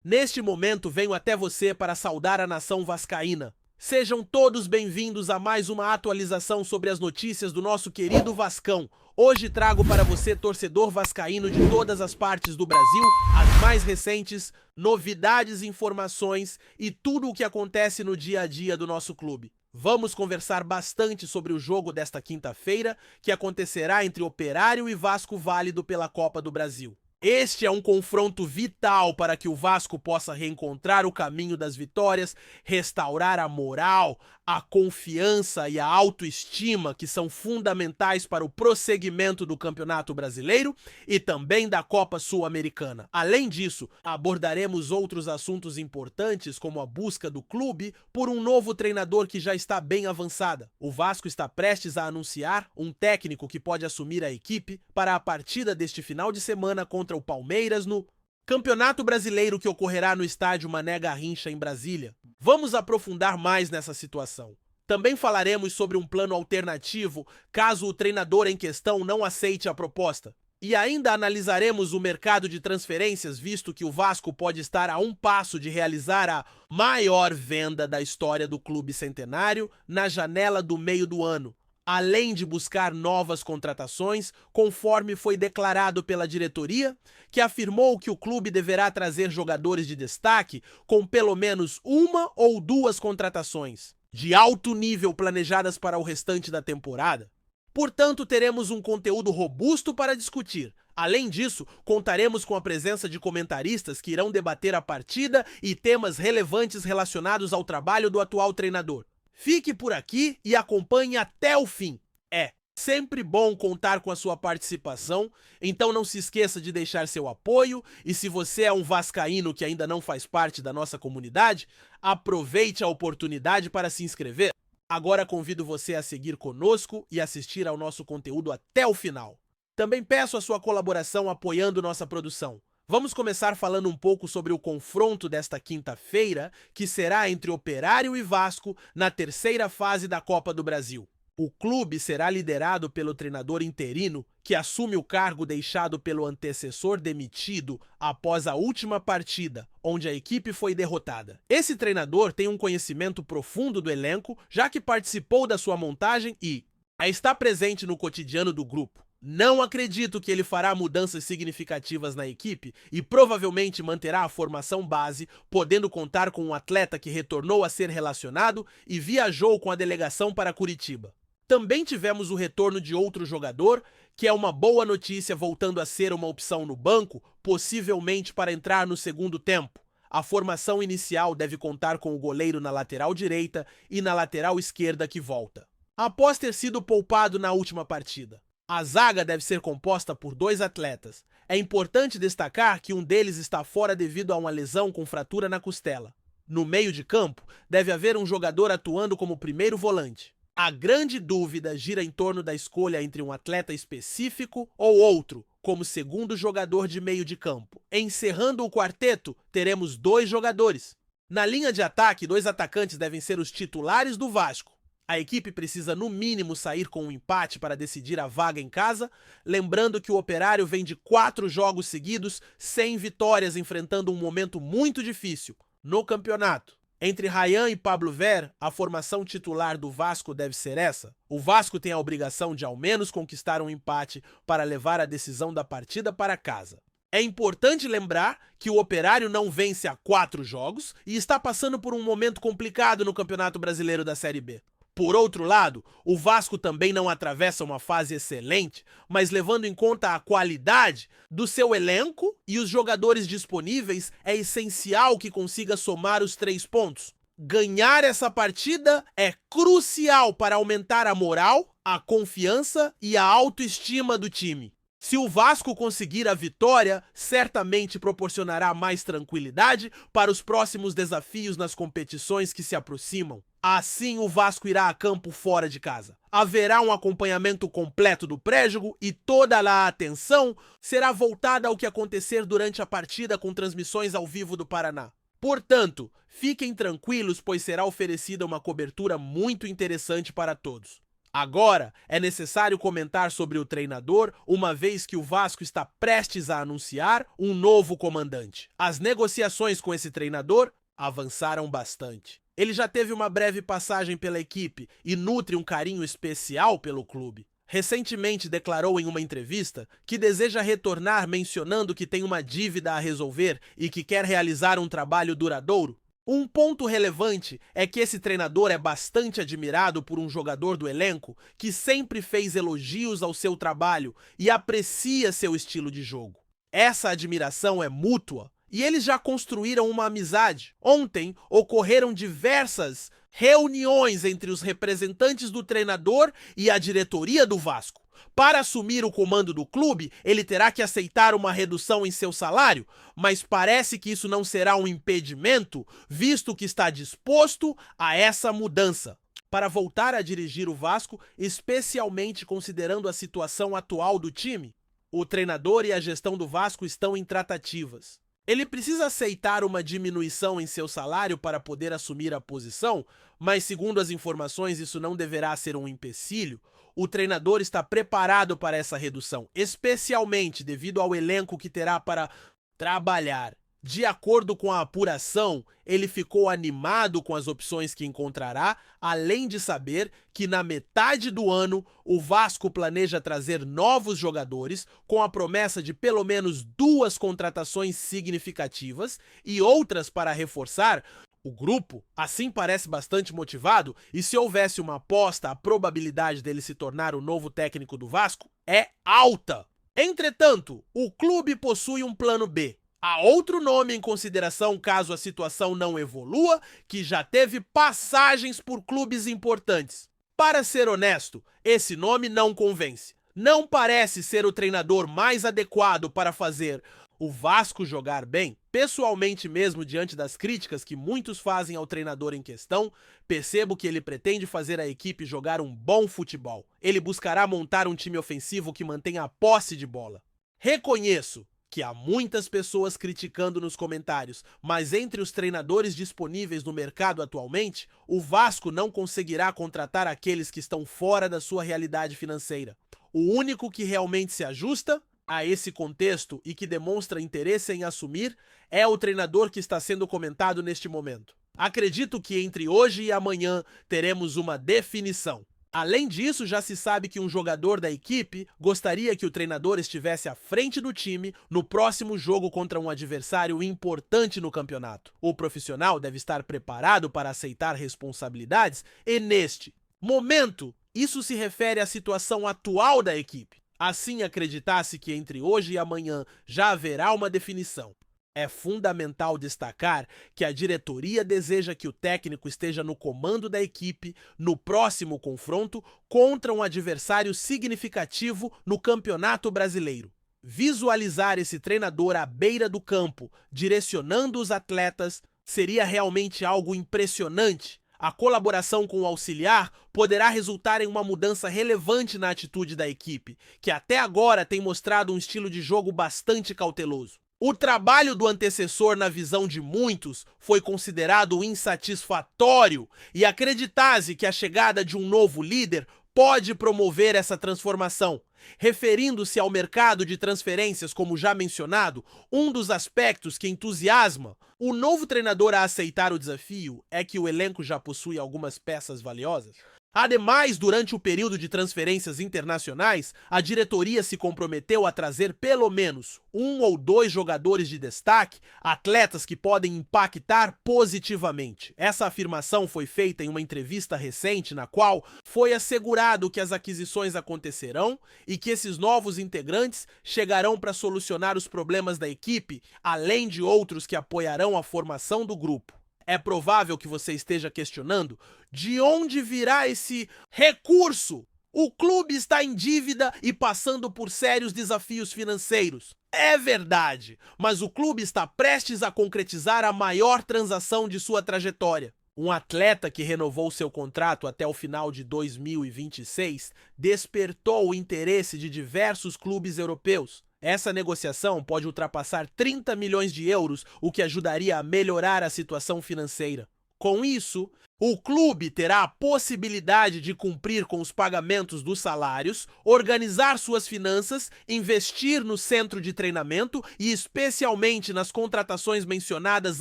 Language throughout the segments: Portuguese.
Neste momento, venho até você para saudar a nação vascaína. Sejam todos bem-vindos a mais uma atualização sobre as notícias do nosso querido Vascão. Hoje trago para você, torcedor vascaíno de todas as partes do Brasil, as mais recentes novidades, informações e tudo o que acontece no dia a dia do nosso clube. Vamos conversar bastante sobre o jogo desta quinta-feira, que acontecerá entre Operário e Vasco válido pela Copa do Brasil. Este é um confronto vital para que o Vasco possa reencontrar o caminho das vitórias, restaurar a moral, a confiança e a autoestima que são fundamentais para o prosseguimento do Campeonato Brasileiro e também da Copa Sul-Americana. Além disso, abordaremos outros assuntos importantes como a busca do clube por um novo treinador que já está bem avançada. O Vasco está prestes a anunciar um técnico que pode assumir a equipe para a partida deste final de semana contra o Palmeiras no Campeonato Brasileiro que ocorrerá no estádio Mané Garrincha em Brasília. Vamos aprofundar mais nessa situação. Também falaremos sobre um plano alternativo caso o treinador em questão não aceite a proposta. E ainda analisaremos o mercado de transferências, visto que o Vasco pode estar a um passo de realizar a maior venda da história do clube centenário na janela do meio do ano, além de buscar novas contratações, conforme foi declarado pela diretoria, que afirmou que o clube deverá trazer jogadores de destaque com pelo menos uma ou duas contratações de alto nível planejadas para o restante da temporada. Portanto, teremos um conteúdo robusto para discutir. Além disso, contaremos com a presença de comentaristas que irão debater a partida e temas relevantes relacionados ao trabalho do atual treinador. Fique por aqui e acompanhe até o fim. É sempre bom contar com a sua participação, então não se esqueça de deixar seu apoio e se você é um vascaíno que ainda não faz parte da nossa comunidade, aproveite a oportunidade para se inscrever. Agora convido você a seguir conosco e assistir ao nosso conteúdo até o final. Também peço a sua colaboração apoiando nossa produção. Vamos começar falando um pouco sobre o confronto desta quinta-feira, que será entre Operário e Vasco na terceira fase da Copa do Brasil. O clube será liderado pelo treinador interino, que assume o cargo deixado pelo antecessor demitido após a última partida, onde a equipe foi derrotada. Esse treinador tem um conhecimento profundo do elenco, já que participou da sua montagem e está presente no cotidiano do grupo. Não acredito que ele fará mudanças significativas na equipe e provavelmente manterá a formação base, podendo contar com um atleta que retornou a ser relacionado e viajou com a delegação para Curitiba. Também tivemos o retorno de outro jogador, que é uma boa notícia, voltando a ser uma opção no banco, possivelmente para entrar no segundo tempo. A formação inicial deve contar com o goleiro na lateral direita e na lateral esquerda que volta, após ter sido poupado na última partida. A zaga deve ser composta por dois atletas. É importante destacar que um deles está fora devido a uma lesão com fratura na costela. No meio de campo, deve haver um jogador atuando como primeiro volante. A grande dúvida gira em torno da escolha entre um atleta específico ou outro, como segundo jogador de meio de campo. Encerrando o quarteto, teremos dois jogadores. Na linha de ataque, dois atacantes devem ser os titulares do Vasco. A equipe precisa, no mínimo, sair com um empate para decidir a vaga em casa, lembrando que o Operário vem de 4 jogos seguidos sem vitórias, enfrentando um momento muito difícil no campeonato. Entre Ryan e Pablo Ver, a formação titular do Vasco deve ser essa. O Vasco tem a obrigação de ao menos conquistar um empate para levar a decisão da partida para casa. É importante lembrar que o Operário não vence há 4 jogos e está passando por um momento complicado no Campeonato Brasileiro da Série B. Por outro lado, o Vasco também não atravessa uma fase excelente, mas levando em conta a qualidade do seu elenco e os jogadores disponíveis, é essencial que consiga somar os 3 pontos. Ganhar essa partida é crucial para aumentar a moral, a confiança e a autoestima do time. Se o Vasco conseguir a vitória, certamente proporcionará mais tranquilidade para os próximos desafios nas competições que se aproximam. Assim, o Vasco irá a campo fora de casa. Haverá um acompanhamento completo do pré-jogo e toda a atenção será voltada ao que acontecer durante a partida com transmissões ao vivo do Paraná. Portanto, fiquem tranquilos, pois será oferecida uma cobertura muito interessante para todos. Agora, é necessário comentar sobre o treinador, uma vez que o Vasco está prestes a anunciar um novo comandante. As negociações com esse treinador avançaram bastante. Ele já teve uma breve passagem pela equipe e nutre um carinho especial pelo clube. Recentemente declarou em uma entrevista que deseja retornar, mencionando que tem uma dívida a resolver e que quer realizar um trabalho duradouro. Um ponto relevante é que esse treinador é bastante admirado por um jogador do elenco que sempre fez elogios ao seu trabalho e aprecia seu estilo de jogo. Essa admiração é mútua e eles já construíram uma amizade. Ontem ocorreram diversas reuniões entre os representantes do treinador e a diretoria do Vasco. Para assumir o comando do clube, ele terá que aceitar uma redução em seu salário, mas parece que isso não será um impedimento, visto que está disposto a essa mudança. Para voltar a dirigir o Vasco, especialmente considerando a situação atual do time, o treinador e a gestão do Vasco estão em tratativas. Ele precisa aceitar uma diminuição em seu salário para poder assumir a posição, mas segundo as informações isso não deverá ser um empecilho. O treinador está preparado para essa redução, especialmente devido ao elenco que terá para trabalhar. De acordo com a apuração, ele ficou animado com as opções que encontrará, além de saber que na metade do ano o Vasco planeja trazer novos jogadores com a promessa de pelo menos 2 contratações significativas e outras para reforçar o grupo. Assim parece bastante motivado e se houvesse uma aposta, a probabilidade dele se tornar o novo técnico do Vasco é alta. Entretanto, o clube possui um plano B. Há outro nome em consideração caso a situação não evolua, que já teve passagens por clubes importantes. Para ser honesto, esse nome não convence. Não parece ser o treinador mais adequado para fazer o Vasco jogar bem. Pessoalmente mesmo, diante das críticas que muitos fazem ao treinador em questão, percebo que ele pretende fazer a equipe jogar um bom futebol. Ele buscará montar um time ofensivo que mantenha a posse de bola. Reconheço que há muitas pessoas criticando nos comentários, mas entre os treinadores disponíveis no mercado atualmente, o Vasco não conseguirá contratar aqueles que estão fora da sua realidade financeira. O único que realmente se ajusta a esse contexto e que demonstra interesse em assumir é o treinador que está sendo comentado neste momento. Acredito que entre hoje e amanhã teremos uma definição. Além disso, já se sabe que um jogador da equipe gostaria que o treinador estivesse à frente do time no próximo jogo contra um adversário importante no campeonato. O profissional deve estar preparado para aceitar responsabilidades e, neste momento, isso se refere à situação atual da equipe. Assim, acreditasse que entre hoje e amanhã já haverá uma definição. É fundamental destacar que a diretoria deseja que o técnico esteja no comando da equipe no próximo confronto contra um adversário significativo no Campeonato Brasileiro. Visualizar esse treinador à beira do campo, direcionando os atletas, seria realmente algo impressionante. A colaboração com o auxiliar poderá resultar em uma mudança relevante na atitude da equipe, que até agora tem mostrado um estilo de jogo bastante cauteloso. O trabalho do antecessor, na visão de muitos, foi considerado insatisfatório e acreditasse que a chegada de um novo líder pode promover essa transformação. Referindo-se ao mercado de transferências, como já mencionado, um dos aspectos que entusiasma o novo treinador a aceitar o desafio é que o elenco já possui algumas peças valiosas. Ademais, durante o período de transferências internacionais, a diretoria se comprometeu a trazer pelo menos 1 ou 2 jogadores de destaque, atletas que podem impactar positivamente. Essa afirmação foi feita em uma entrevista recente na qual foi assegurado que as aquisições acontecerão e que esses novos integrantes chegarão para solucionar os problemas da equipe, além de outros que apoiarão a formação do grupo. É provável que você esteja questionando de onde virá esse recurso. O clube está em dívida e passando por sérios desafios financeiros. É verdade, mas o clube está prestes a concretizar a maior transação de sua trajetória. Um atleta que renovou seu contrato até o final de 2026 despertou o interesse de diversos clubes europeus. Essa negociação pode ultrapassar 30 milhões de euros, o que ajudaria a melhorar a situação financeira. Com isso, o clube terá a possibilidade de cumprir com os pagamentos dos salários, organizar suas finanças, investir no centro de treinamento e especialmente nas contratações mencionadas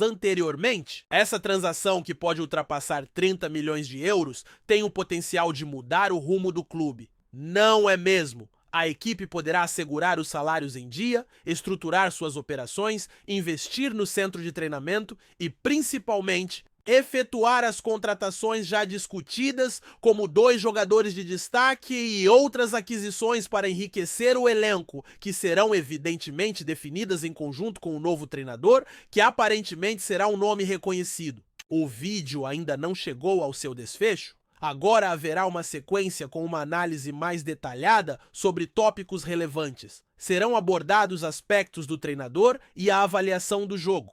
anteriormente. Essa transação, que pode ultrapassar 30 milhões de euros, tem o potencial de mudar o rumo do clube. Não é mesmo? A equipe poderá assegurar os salários em dia, estruturar suas operações, investir no centro de treinamento e, principalmente, efetuar as contratações já discutidas, como 2 jogadores de destaque e outras aquisições para enriquecer o elenco, que serão evidentemente definidas em conjunto com o novo treinador, que aparentemente será um nome reconhecido. O vídeo ainda não chegou ao seu desfecho? Agora haverá uma sequência com uma análise mais detalhada sobre tópicos relevantes. Serão abordados aspectos do treinador e a avaliação do jogo.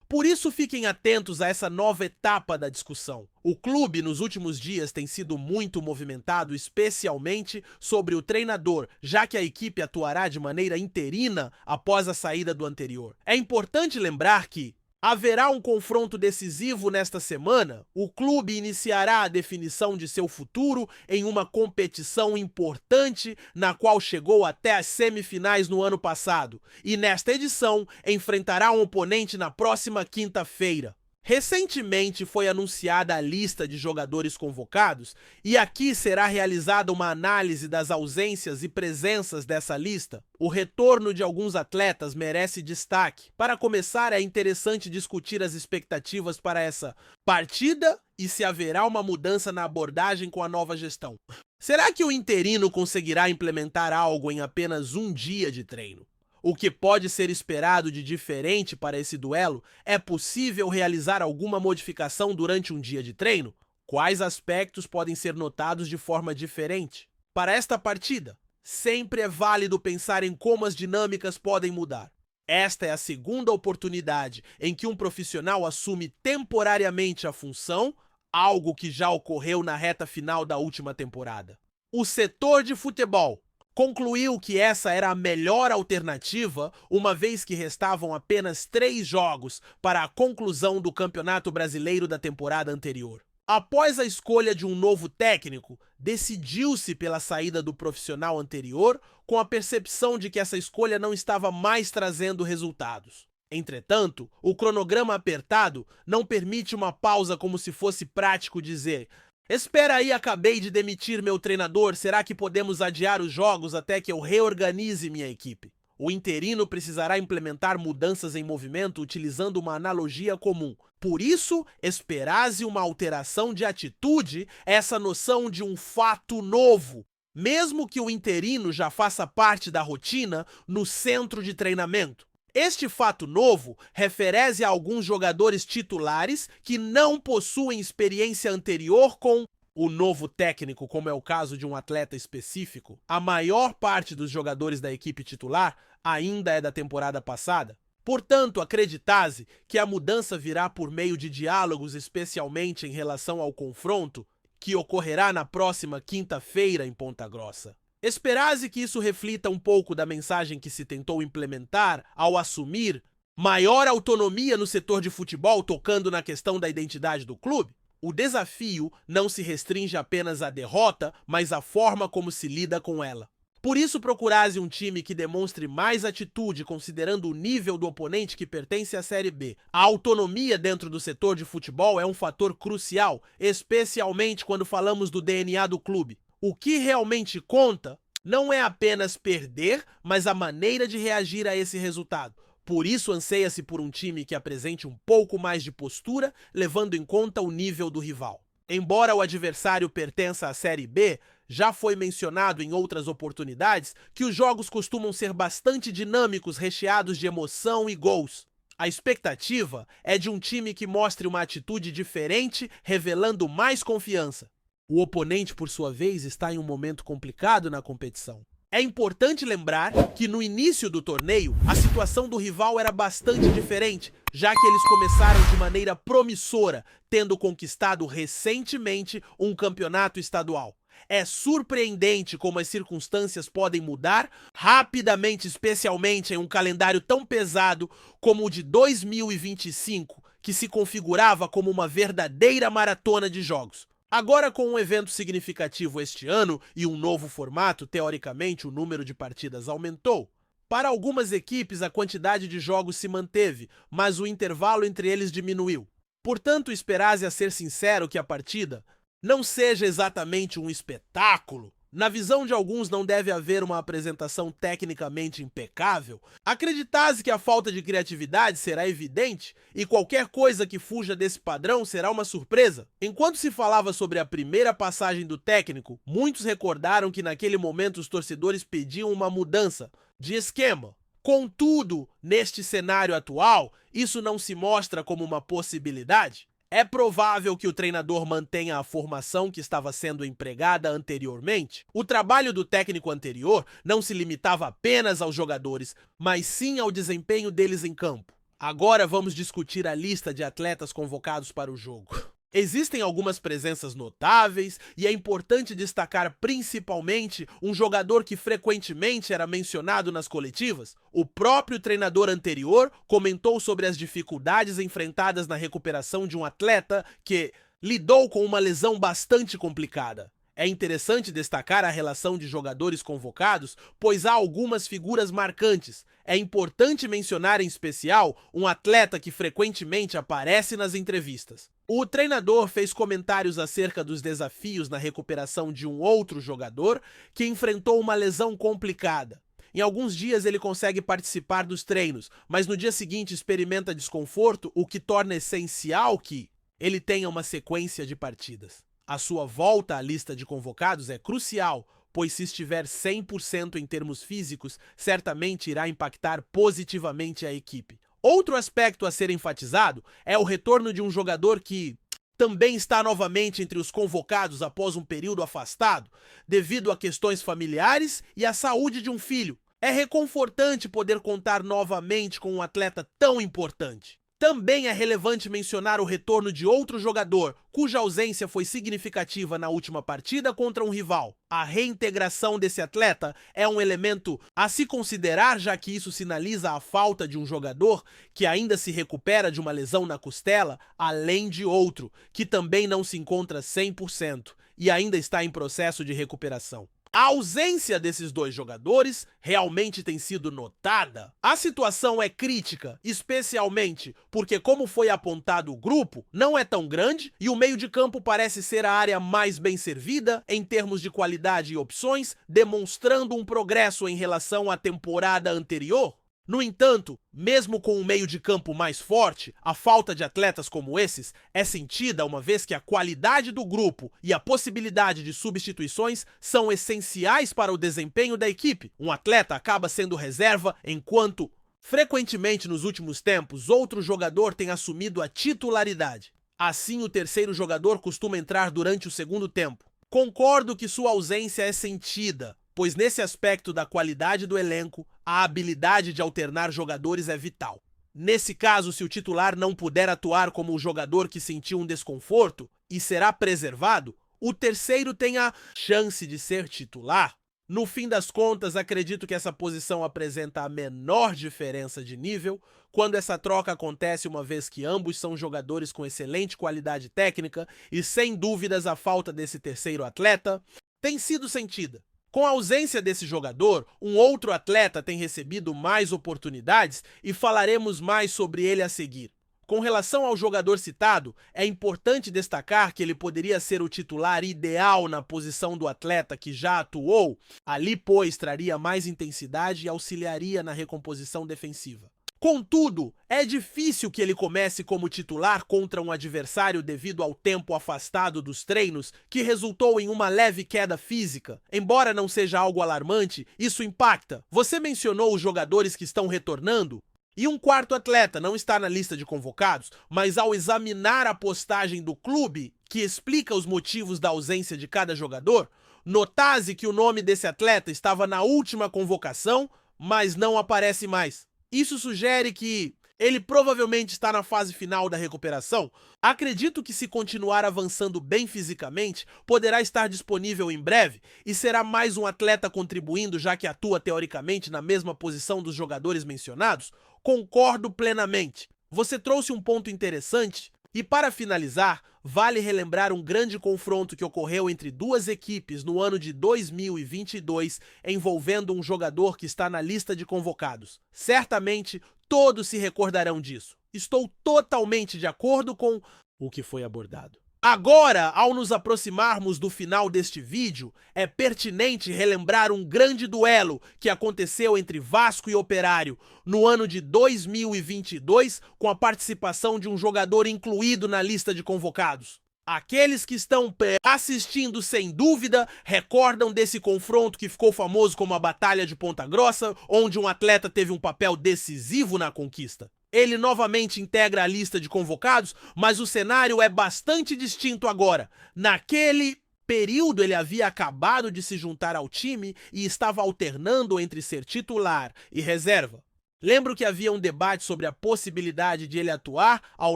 Por isso, fiquem atentos a essa nova etapa da discussão. O clube, nos últimos dias, tem sido muito movimentado, especialmente sobre o treinador, já que a equipe atuará de maneira interina após a saída do anterior. É importante lembrar que haverá um confronto decisivo nesta semana. O clube iniciará a definição de seu futuro em uma competição importante na qual chegou até as semifinais no ano passado e nesta edição enfrentará um oponente na próxima quinta-feira. Recentemente foi anunciada a lista de jogadores convocados e aqui será realizada uma análise das ausências e presenças dessa lista. O retorno de alguns atletas merece destaque. Para começar, é interessante discutir as expectativas para essa partida e se haverá uma mudança na abordagem com a nova gestão. Será que o interino conseguirá implementar algo em apenas um dia de treino? O que pode ser esperado de diferente para esse duelo? É possível realizar alguma modificação durante um dia de treino? Quais aspectos podem ser notados de forma diferente? Para esta partida, sempre é válido pensar em como as dinâmicas podem mudar. Esta é a segunda oportunidade em que um profissional assume temporariamente a função, algo que já ocorreu na reta final da última temporada. O setor de futebol concluiu que essa era a melhor alternativa, uma vez que restavam apenas 3 jogos para a conclusão do Campeonato Brasileiro da temporada anterior. Após a escolha de um novo técnico, decidiu-se pela saída do profissional anterior, com a percepção de que essa escolha não estava mais trazendo resultados. Entretanto, o cronograma apertado não permite uma pausa como se fosse prático dizer: espera aí, acabei de demitir meu treinador, será que podemos adiar os jogos até que eu reorganize minha equipe? O interino precisará implementar mudanças em movimento utilizando uma analogia comum. Por isso, esperase uma alteração de atitude, essa noção de um fato novo, mesmo que o interino já faça parte da rotina no centro de treinamento. Este fato novo refere a alguns jogadores titulares que não possuem experiência anterior com o novo técnico, como é o caso de um atleta específico. A maior parte dos jogadores da equipe titular ainda é da temporada passada. Portanto, acreditase que a mudança virá por meio de diálogos, especialmente em relação ao confronto que ocorrerá na próxima quinta-feira em Ponta Grossa. Esperase que isso reflita um pouco da mensagem que se tentou implementar ao assumir maior autonomia no setor de futebol, tocando na questão da identidade do clube. O desafio não se restringe apenas à derrota, mas à forma como se lida com ela. Por isso, procurase um time que demonstre mais atitude, considerando o nível do oponente que pertence à Série B. A autonomia dentro do setor de futebol é um fator crucial, especialmente quando falamos do DNA do clube. O que realmente conta não é apenas perder, mas a maneira de reagir a esse resultado. Por isso, anseia-se por um time que apresente um pouco mais de postura, levando em conta o nível do rival. Embora o adversário pertença à Série B, já foi mencionado em outras oportunidades que os jogos costumam ser bastante dinâmicos, recheados de emoção e gols. A expectativa é de um time que mostre uma atitude diferente, revelando mais confiança. O oponente, por sua vez, está em um momento complicado na competição. É importante lembrar que no início do torneio, a situação do rival era bastante diferente, já que eles começaram de maneira promissora, tendo conquistado recentemente um campeonato estadual. É surpreendente como as circunstâncias podem mudar rapidamente, especialmente em um calendário tão pesado como o de 2025, que se configurava como uma verdadeira maratona de jogos. Agora, com um evento significativo este ano e um novo formato, teoricamente o número de partidas aumentou. Para algumas equipes, a quantidade de jogos se manteve, mas o intervalo entre eles diminuiu. Portanto, esperase a ser sincero que a partida não seja exatamente um espetáculo. Na visão de alguns, não deve haver uma apresentação tecnicamente impecável. Acreditasse que a falta de criatividade será evidente e qualquer coisa que fuja desse padrão será uma surpresa. Enquanto se falava sobre a primeira passagem do técnico, muitos recordaram que naquele momento os torcedores pediam uma mudança de esquema. Contudo, neste cenário atual, isso não se mostra como uma possibilidade. É provável que o treinador mantenha a formação que estava sendo empregada anteriormente. O trabalho do técnico anterior não se limitava apenas aos jogadores, mas sim ao desempenho deles em campo. Agora vamos discutir a lista de atletas convocados para o jogo. Existem algumas presenças notáveis e é importante destacar principalmente um jogador que frequentemente era mencionado nas coletivas. O próprio treinador anterior comentou sobre as dificuldades enfrentadas na recuperação de um atleta que lidou com uma lesão bastante complicada. É interessante destacar a relação de jogadores convocados, pois há algumas figuras marcantes. É importante mencionar em especial um atleta que frequentemente aparece nas entrevistas. O treinador fez comentários acerca dos desafios na recuperação de um outro jogador que enfrentou uma lesão complicada. Em alguns dias ele consegue participar dos treinos, mas no dia seguinte experimenta desconforto, o que torna essencial que ele tenha uma sequência de partidas. A sua volta à lista de convocados é crucial, pois se estiver 100% em termos físicos, certamente irá impactar positivamente a equipe. Outro aspecto a ser enfatizado é o retorno de um jogador que também está novamente entre os convocados após um período afastado, devido a questões familiares e à saúde de um filho. É reconfortante poder contar novamente com um atleta tão importante. Também é relevante mencionar o retorno de outro jogador, cuja ausência foi significativa na última partida contra um rival. A reintegração desse atleta é um elemento a se considerar, já que isso sinaliza a falta de um jogador que ainda se recupera de uma lesão na costela, além de outro, que também não se encontra 100% e ainda está em processo de recuperação. A ausência desses dois jogadores realmente tem sido notada. A situação é crítica, especialmente porque, como foi apontado, o grupo não é tão grande e o meio de campo parece ser a área mais bem servida em termos de qualidade e opções, demonstrando um progresso em relação à temporada anterior. No entanto, mesmo com um meio de campo mais forte, a falta de atletas como esses é sentida uma vez que a qualidade do grupo e a possibilidade de substituições são essenciais para o desempenho da equipe. Um atleta acaba sendo reserva enquanto, frequentemente nos últimos tempos, outro jogador tem assumido a titularidade. Assim, o terceiro jogador costuma entrar durante o segundo tempo. Concordo que sua ausência é sentida, pois nesse aspecto da qualidade do elenco, a habilidade de alternar jogadores é vital. Nesse caso, se o titular não puder atuar como o jogador que sentiu um desconforto e será preservado, o terceiro tem a chance de ser titular. No fim das contas, acredito que essa posição apresenta a menor diferença de nível quando essa troca acontece, uma vez que ambos são jogadores com excelente qualidade técnica e, sem dúvidas, a falta desse terceiro atleta tem sido sentida. Com a ausência desse jogador, um outro atleta tem recebido mais oportunidades e falaremos mais sobre ele a seguir. Com relação ao jogador citado, é importante destacar que ele poderia ser o titular ideal na posição do atleta que já atuou, ali, pois, traria mais intensidade e auxiliaria na recomposição defensiva. Contudo, é difícil que ele comece como titular contra um adversário devido ao tempo afastado dos treinos, que resultou em uma leve queda física. Embora não seja algo alarmante, isso impacta. Você mencionou os jogadores que estão retornando? E um quarto atleta não está na lista de convocados, mas ao examinar a postagem do clube, que explica os motivos da ausência de cada jogador, notase que o nome desse atleta estava na última convocação, mas não aparece mais. Isso sugere que ele provavelmente está na fase final da recuperação. Acredito que, se continuar avançando bem fisicamente, poderá estar disponível em breve e será mais um atleta contribuindo, já que atua teoricamente na mesma posição dos jogadores mencionados. Concordo plenamente. Você trouxe um ponto interessante e, para finalizar, vale relembrar um grande confronto que ocorreu entre duas equipes no ano de 2022, envolvendo um jogador que está na lista de convocados. Certamente, todos se recordarão disso. Estou totalmente de acordo com o que foi abordado. Agora, ao nos aproximarmos do final deste vídeo, é pertinente relembrar um grande duelo que aconteceu entre Vasco e Operário no ano de 2022, com a participação de um jogador incluído na lista de convocados. Aqueles que estão assistindo sem dúvida recordam desse confronto que ficou famoso como a Batalha de Ponta Grossa, onde um atleta teve um papel decisivo na conquista. Ele novamente integra a lista de convocados, mas o cenário é bastante distinto agora. Naquele período ele havia acabado de se juntar ao time e estava alternando entre ser titular e reserva. Lembro que havia um debate sobre a possibilidade de ele atuar ao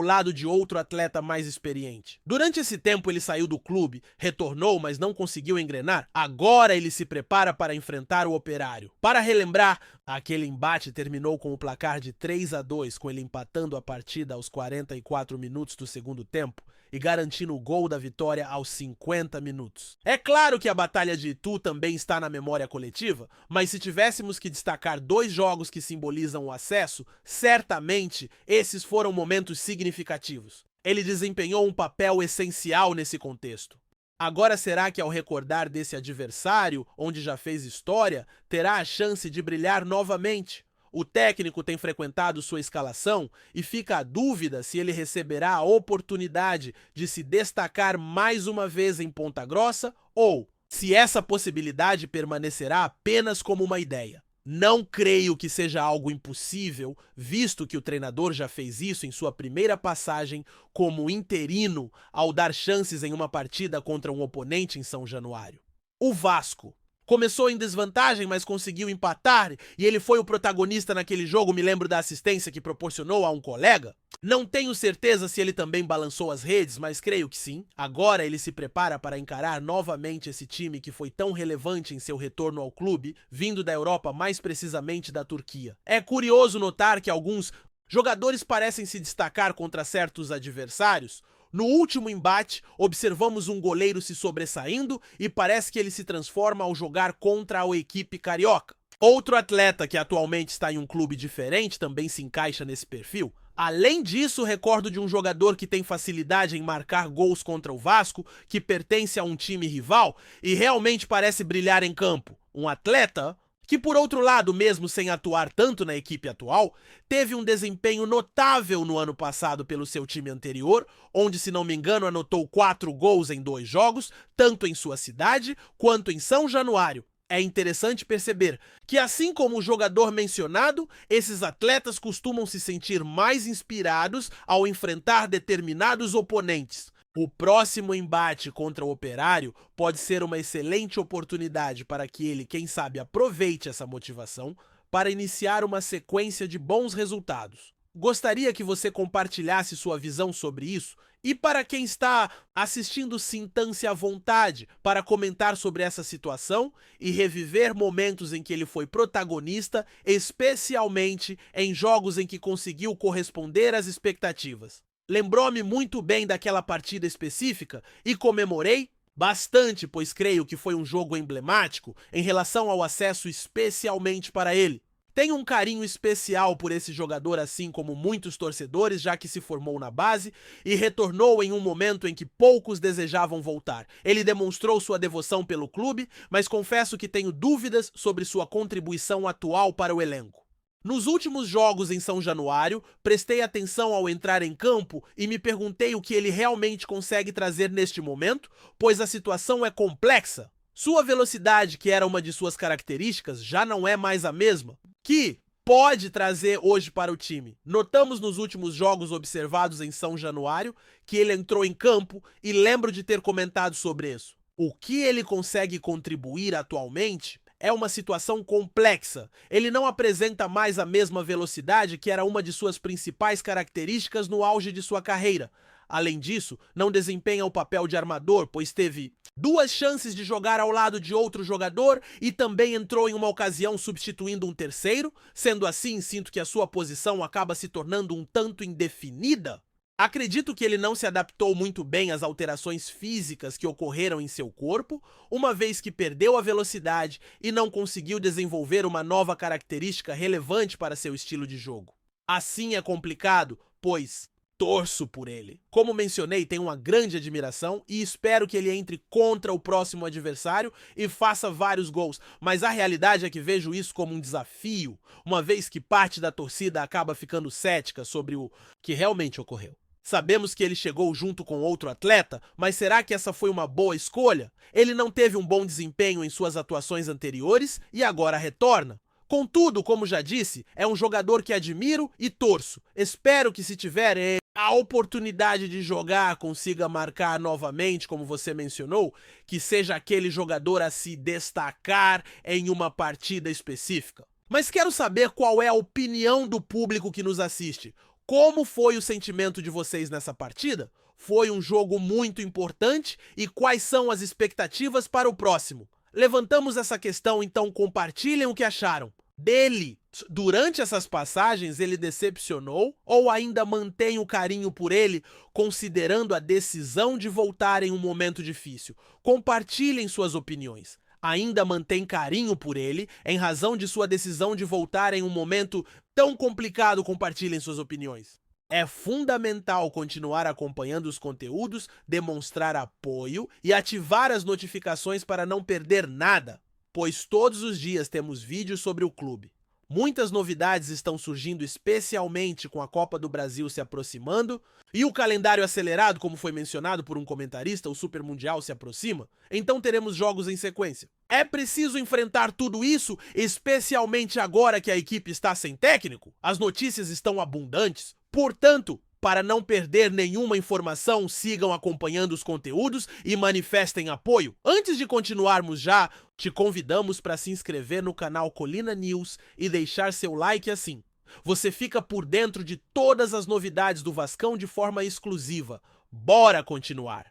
lado de outro atleta mais experiente. Durante esse tempo ele saiu do clube, retornou, mas não conseguiu engrenar. Agora ele se prepara para enfrentar o Operário. Para relembrar, aquele embate terminou com o placar de 3-2, com ele empatando a partida aos 44 minutos do segundo tempo e garantindo o gol da vitória aos 50 minutos. É claro que a Batalha de Itu também está na memória coletiva, mas se tivéssemos que destacar dois jogos que simbolizam o acesso, certamente esses foram momentos significativos. Ele desempenhou um papel essencial nesse contexto. Agora será que ao recordar desse adversário, onde já fez história, terá a chance de brilhar novamente? O técnico tem frequentado sua escalação e fica a dúvida se ele receberá a oportunidade de se destacar mais uma vez em Ponta Grossa ou se essa possibilidade permanecerá apenas como uma ideia. Não creio que seja algo impossível, visto que o treinador já fez isso em sua primeira passagem como interino ao dar chances em uma partida contra um oponente em São Januário. O Vasco começou em desvantagem, mas conseguiu empatar e ele foi o protagonista naquele jogo. Me lembro da assistência que proporcionou a um colega. Não tenho certeza se ele também balançou as redes, mas creio que sim. Agora ele se prepara para encarar novamente esse time que foi tão relevante em seu retorno ao clube, vindo da Europa, mais precisamente da Turquia. É curioso notar que alguns jogadores parecem se destacar contra certos adversários. No último embate, observamos um goleiro se sobressaindo e parece que ele se transforma ao jogar contra a equipe carioca. Outro atleta que atualmente está em um clube diferente também se encaixa nesse perfil. Além disso, recordo de um jogador que tem facilidade em marcar gols contra o Vasco, que pertence a um time rival e realmente parece brilhar em campo. Um atleta que, por outro lado, mesmo sem atuar tanto na equipe atual, teve um desempenho notável no ano passado pelo seu time anterior, onde, se não me engano, anotou 4 gols em 2 jogos, tanto em sua cidade quanto em São Januário. É interessante perceber que, assim como o jogador mencionado, esses atletas costumam se sentir mais inspirados ao enfrentar determinados oponentes. O próximo embate contra o Operário pode ser uma excelente oportunidade para que ele, quem sabe, aproveite essa motivação para iniciar uma sequência de bons resultados. Gostaria que você compartilhasse sua visão sobre isso e, para quem está assistindo, sinta-se à vontade para comentar sobre essa situação e reviver momentos em que ele foi protagonista, especialmente em jogos em que conseguiu corresponder às expectativas. Lembrou-me muito bem daquela partida específica e comemorei bastante, pois creio que foi um jogo emblemático em relação ao acesso, especialmente para ele. Tenho um carinho especial por esse jogador, assim como muitos torcedores, já que se formou na base e retornou em um momento em que poucos desejavam voltar. Ele demonstrou sua devoção pelo clube, mas confesso que tenho dúvidas sobre sua contribuição atual para o elenco. Nos últimos jogos em São Januário, prestei atenção ao entrar em campo e me perguntei o que ele realmente consegue trazer neste momento, pois a situação é complexa. Sua velocidade, que era uma de suas características, já não é mais a mesma, que pode trazer hoje para o time. Notamos nos últimos jogos observados em São Januário que ele entrou em campo e lembro de ter comentado sobre isso. O que ele consegue contribuir atualmente é uma situação complexa. Ele não apresenta mais a mesma velocidade que era uma de suas principais características no auge de sua carreira. Além disso, não desempenha o papel de armador, pois teve 2 chances de jogar ao lado de outro jogador e também entrou em uma ocasião substituindo um terceiro. Sendo assim, sinto que a sua posição acaba se tornando um tanto indefinida. Acredito que ele não se adaptou muito bem às alterações físicas que ocorreram em seu corpo, uma vez que perdeu a velocidade e não conseguiu desenvolver uma nova característica relevante para seu estilo de jogo. Assim é complicado, pois torço por ele. Como mencionei, tenho uma grande admiração e espero que ele entre contra o próximo adversário e faça vários gols, mas a realidade é que vejo isso como um desafio, uma vez que parte da torcida acaba ficando cética sobre o que realmente ocorreu. Sabemos que ele chegou junto com outro atleta, mas será que essa foi uma boa escolha? Ele não teve um bom desempenho em suas atuações anteriores e agora retorna. Contudo, como já disse, é um jogador que admiro e torço. Espero que, se tiver a oportunidade de jogar, consiga marcar novamente, como você mencionou, que seja aquele jogador a se destacar em uma partida específica. Mas quero saber qual é a opinião do público que nos assiste. Como foi o sentimento de vocês nessa partida? Foi um jogo muito importante e quais são as expectativas para o próximo? Levantamos essa questão, então compartilhem o que acharam dele. Durante essas passagens, ele decepcionou ou ainda mantém o carinho por ele, considerando a decisão de voltar em um momento difícil? Compartilhem suas opiniões. Ainda mantém carinho por ele em razão de sua decisão de voltar em um momento tão complicado? Compartilhem suas opiniões. É fundamental continuar acompanhando os conteúdos, demonstrar apoio e ativar as notificações para não perder nada, pois todos os dias temos vídeos sobre o clube. Muitas novidades estão surgindo, especialmente com a Copa do Brasil se aproximando e o calendário acelerado, como foi mencionado por um comentarista, o Super Mundial se aproxima, então teremos jogos em sequência. É preciso enfrentar tudo isso, especialmente agora que a equipe está sem técnico? As notícias estão abundantes, portanto, para não perder nenhuma informação, sigam acompanhando os conteúdos e manifestem apoio. Antes de continuarmos já, te convidamos para se inscrever no canal Colina News e deixar seu like assim. Você fica por dentro de todas as novidades do Vascão de forma exclusiva. Bora continuar!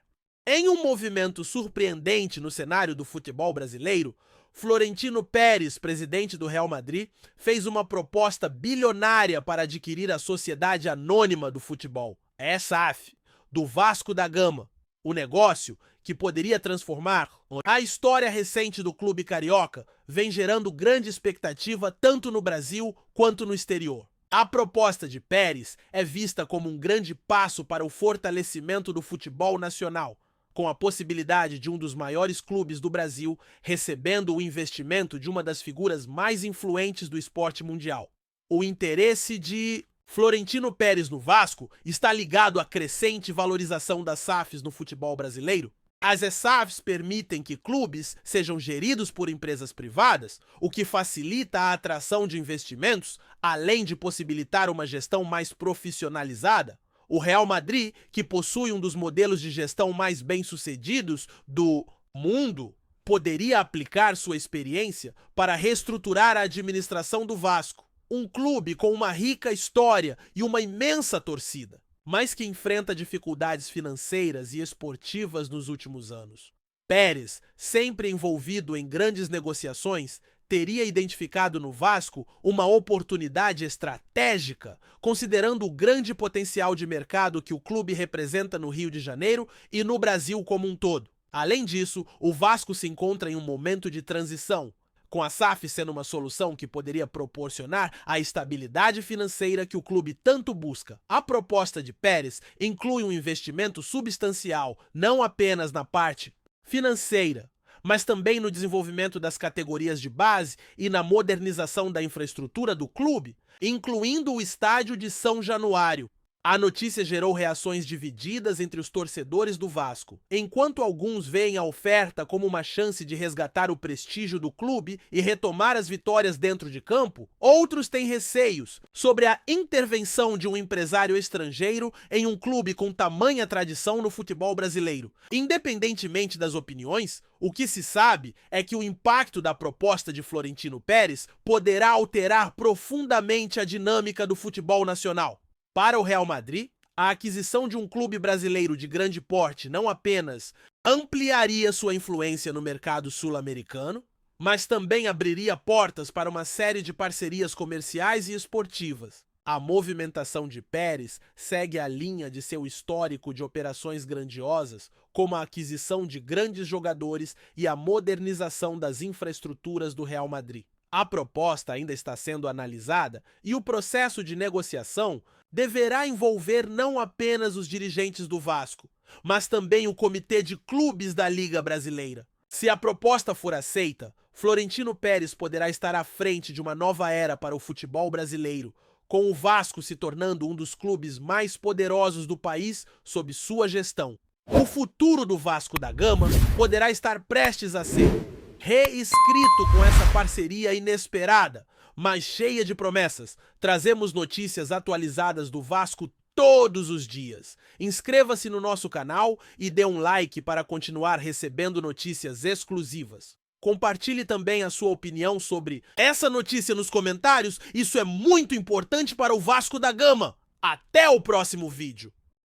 Em um movimento surpreendente no cenário do futebol brasileiro, Florentino Pérez, presidente do Real Madrid, fez uma proposta bilionária para adquirir a Sociedade Anônima do Futebol, a SAF, do Vasco da Gama. O negócio, que poderia transformar a história recente do clube carioca, vem gerando grande expectativa tanto no Brasil quanto no exterior. A proposta de Pérez é vista como um grande passo para o fortalecimento do futebol nacional, com a possibilidade de um dos maiores clubes do Brasil recebendo o investimento de uma das figuras mais influentes do esporte mundial. O interesse de Florentino Pérez no Vasco está ligado à crescente valorização das SAFs no futebol brasileiro. As SAFs permitem que clubes sejam geridos por empresas privadas, o que facilita a atração de investimentos, além de possibilitar uma gestão mais profissionalizada. O Real Madrid, que possui um dos modelos de gestão mais bem-sucedidos do mundo, poderia aplicar sua experiência para reestruturar a administração do Vasco, um clube com uma rica história e uma imensa torcida, mas que enfrenta dificuldades financeiras e esportivas nos últimos anos. Pérez, sempre envolvido em grandes negociações, teria identificado no Vasco uma oportunidade estratégica, considerando o grande potencial de mercado que o clube representa no Rio de Janeiro e no Brasil como um todo. Além disso, o Vasco se encontra em um momento de transição, com a SAF sendo uma solução que poderia proporcionar a estabilidade financeira que o clube tanto busca. A proposta de Pérez inclui um investimento substancial, não apenas na parte financeira, mas também no desenvolvimento das categorias de base e na modernização da infraestrutura do clube, incluindo o estádio de São Januário. A notícia gerou reações divididas entre os torcedores do Vasco. Enquanto alguns veem a oferta como uma chance de resgatar o prestígio do clube e retomar as vitórias dentro de campo, outros têm receios sobre a intervenção de um empresário estrangeiro em um clube com tamanha tradição no futebol brasileiro. Independentemente das opiniões, o que se sabe é que o impacto da proposta de Florentino Pérez poderá alterar profundamente a dinâmica do futebol nacional. Para o Real Madrid, A aquisição de um clube brasileiro de grande porte não apenas ampliaria sua influência no mercado sul-americano, mas também abriria portas para uma série de parcerias comerciais e esportivas. A movimentação de Pérez segue a linha de seu histórico de operações grandiosas, como a aquisição de grandes jogadores e a modernização das infraestruturas do Real Madrid. A proposta ainda está sendo analisada e o processo de negociação deverá envolver não apenas os dirigentes do Vasco, mas também o Comitê de Clubes da Liga Brasileira. Se a proposta for aceita, Florentino Pérez poderá estar à frente de uma nova era para o futebol brasileiro, com o Vasco se tornando um dos clubes mais poderosos do país sob sua gestão. O futuro do Vasco da Gama poderá estar prestes a ser reescrito com essa parceria inesperada, mas cheia de promessas. Trazemos notícias atualizadas do Vasco todos os dias. Inscreva-se no nosso canal e dê um like para continuar recebendo notícias exclusivas. Compartilhe também a sua opinião sobre essa notícia nos comentários, isso é muito importante para o Vasco da Gama. Até o próximo vídeo!